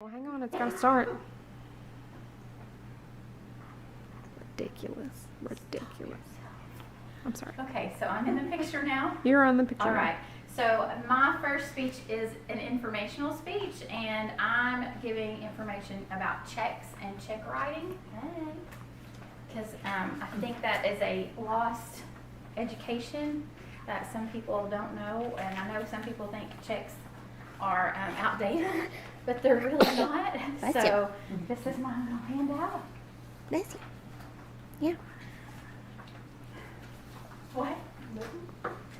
Well, hang on, it's got to start. Ridiculous. Ridiculous. I'm sorry. Okay, so I'm in the picture now. You're on the picture. All right. So my first speech is an informational speech, and I'm giving information about checks and check writing. Because I think that is a lost education that some people don't know, and I know some people think checks are outdated, but they're really not. So this is my little handout. Bless you. Yeah. What?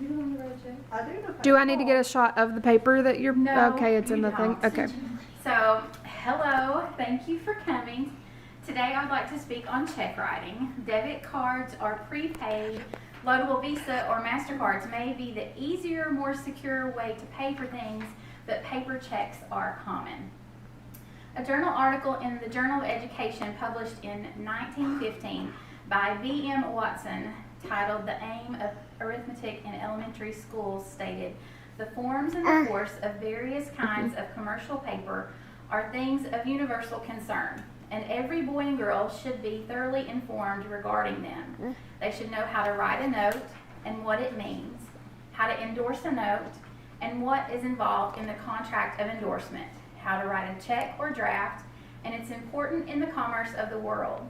You want to write a check? I do know. Do I need to get a shot of the paper that you're? No, Okay, it's in you the thing. don't. Okay. So, hello, thank you for coming. Today I'd like to speak on check writing. Debit cards are prepaid. Loadable Visa or MasterCards may be the easier, more secure way to pay for things, but paper checks are common. A journal article in the Journal of Education published in 1915 by V.M. Watson titled "The Aim of Arithmetic in Elementary Schools" stated, "The forms and the force of various kinds of commercial paper are things of universal concern, and every boy and girl should be thoroughly informed regarding them. They should know how to write a note and what it means, how to endorse a note, and what is involved in the contract of endorsement, how to write a check or draft, and its importance in the commerce of the world,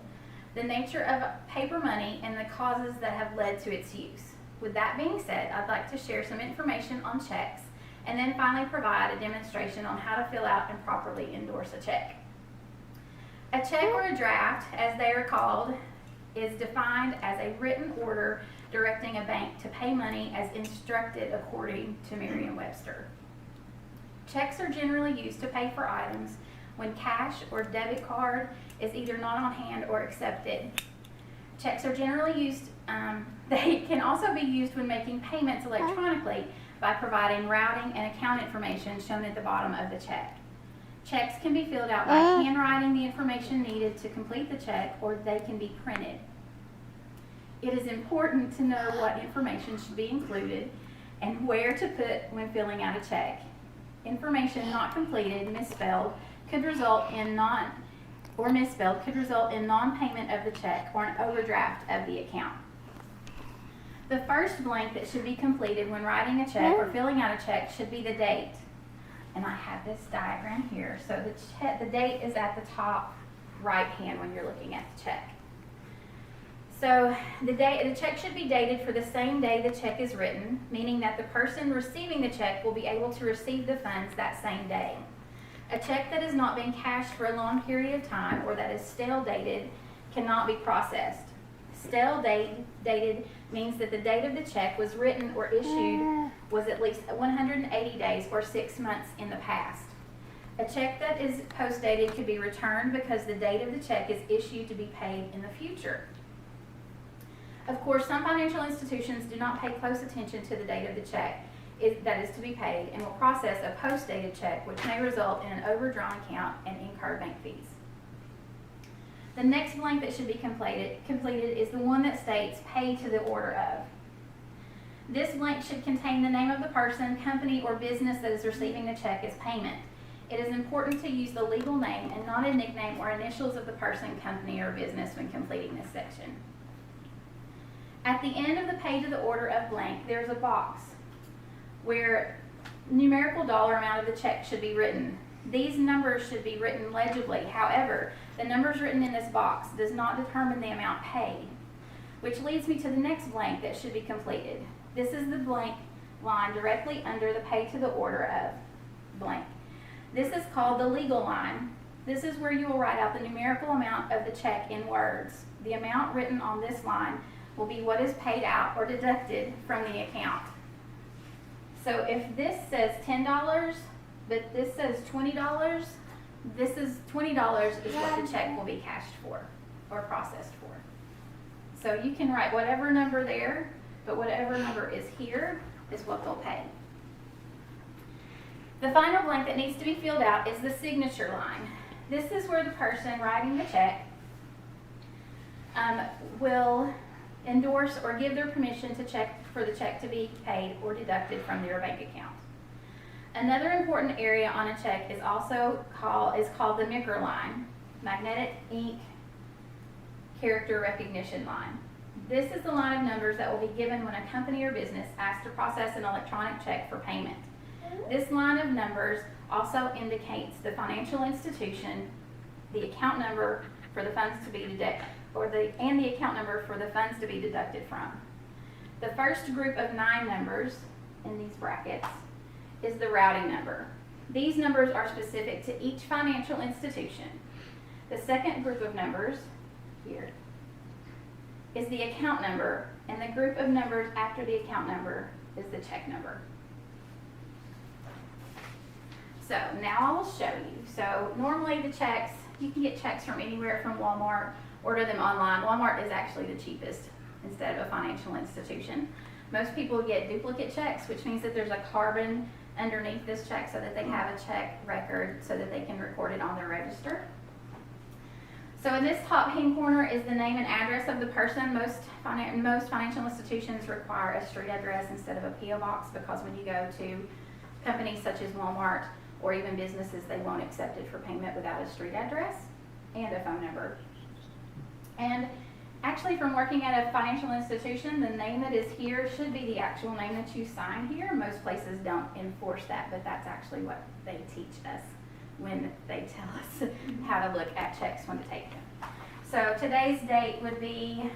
the nature of paper money, and the causes that have led to its use." With that being said, I'd like to share some information on checks, and then finally provide a demonstration on how to fill out and properly endorse a check. A check or a draft, as they are called, is defined as a written order directing a bank to pay money as instructed according to Merriam-Webster. Checks are generally used to pay for items when cash or debit card is either not on hand or accepted. Checks are generally used, they can also be used when making payments electronically by providing routing and account information shown at the bottom of the check. Checks can be filled out by handwriting the information needed to complete the check, or they can be printed. It is important to know what information should be included and where to put when filling out a check. Information not completed, misspelled, could result in misspelled could result in non-payment of the check or an overdraft of the account. The first blank that should be completed when writing a check or filling out a check should be the date. And I have this diagram here. So the date is at the top right hand when you're looking at the check. So the check should be dated for the same day the check is written, meaning that the person receiving the check will be able to receive the funds that same day. A check that has not been cashed for a long period of time or that is stale dated cannot be processed. Stale dated means that the date of the check was written or issued was at least 180 days or 6 months in the past. A check that is post-dated could be returned because the date of the check is issued to be paid in the future. Of course, some financial institutions do not pay close attention to the date of the check that is to be paid and will process a post-dated check, which may result in an overdrawn account and incurred bank fees. The next blank that should be completed is the one that states "paid to the order of." This blank should contain the name of the person, company, or business that is receiving the check as payment. It is important to use the legal name and not a nickname or initials of the person, company, or business when completing this section. At the end of the "paid to the order of" blank, there's a box where numerical dollar amount of the check should be written. These numbers should be written legibly. However, the numbers written in this box does not determine the amount paid, which leads me to the next blank that should be completed. This is the blank line directly under the "paid to the order of" blank. This is called the legal line. This is where you will write out the numerical amount of the check in words. The amount written on this line will be what is paid out or deducted from the account. So if this says $10, but this says $20, this is $20 is what the check will be cashed for or processed for. So you can write whatever number there, but whatever number is here is what they'll pay. The final blank that needs to be filled out is the signature line. This is where the person writing the check will endorse or give their permission to check for the check to be paid or deducted from their bank account. Another important area on a check is also called the MICR line, magnetic ink character recognition line. This is the line of numbers that will be given when a company or business asks to process an electronic check for payment. This line of numbers also indicates the financial institution, the account number for the funds to be deducted, and the account number for the funds to be deducted from. The first group of 9 numbers in these brackets is the routing number. These numbers are specific to each financial institution. The second group of numbers here is the account number, and the group of numbers after the account number is the check number. So now I will show you. So normally the checks, you can get checks from anywhere from Walmart, order them online. Walmart is actually the cheapest instead of a financial institution. Most people get duplicate checks, which means that there's a carbon underneath this check so that they have a check record so that they can record it on their register. So in this top hand corner is the name and address of the person. Most financial institutions require a street address instead of a P.O. box, because when you go to companies such as Walmart or even businesses, they won't accept it for payment without a street address and a phone number. And actually, from working at a financial institution, the name that is here should be the actual name that you sign here. Most places don't enforce that, but that's actually what they teach us when they tell us how to look at checks when to take them. So today's date would be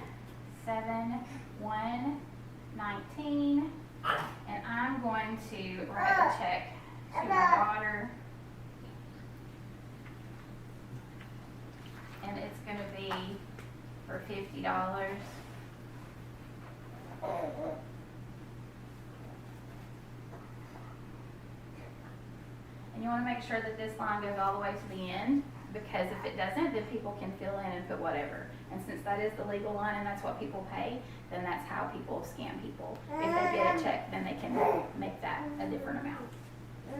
7/1/19, and I'm going to write a check to my daughter, and it's going to be for $50. And you want to make sure that this line goes all the way to the end, because if it doesn't, then people can fill in and put whatever. And since that is the legal line and that's what people pay, then that's how people scam people. If they get a check, then they can make that a different amount.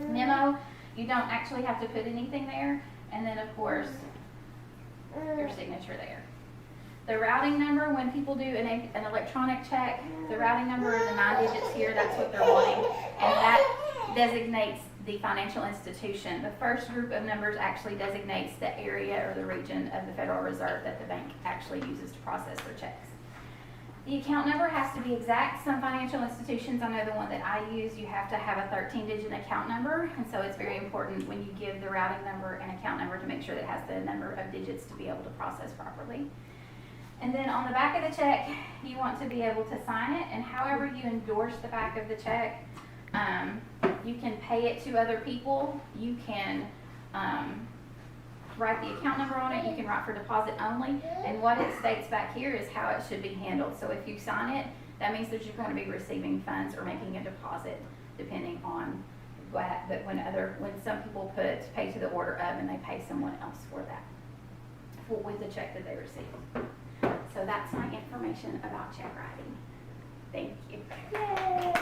Memo, you don't actually have to put anything there. And then of course, your signature there. The routing number, when people do an electronic check, the routing number are the 9 digits here, that's what they're wanting. And that designates the financial institution. The first group of numbers actually designates the area or the region of the Federal Reserve that the bank actually uses to process their checks. The account number has to be exact. Some financial institutions, I know the one that I use, you have to have a 13-digit account number, and so it's very important when you give the routing number and account number to make sure that it has the number of digits to be able to process properly. And then on the back of the check, you want to be able to sign it, and however you endorse the back of the check, you can pay it to other people. You can write the account number on it. You can write for deposit only. And what it states back here is how it should be handled. So if you sign it, that means that you're going to be receiving funds or making a deposit, depending on what. But when some people put pay to the order of, and they pay someone else for that, with the check that they received. So that's my information about check writing. Thank you. Yay.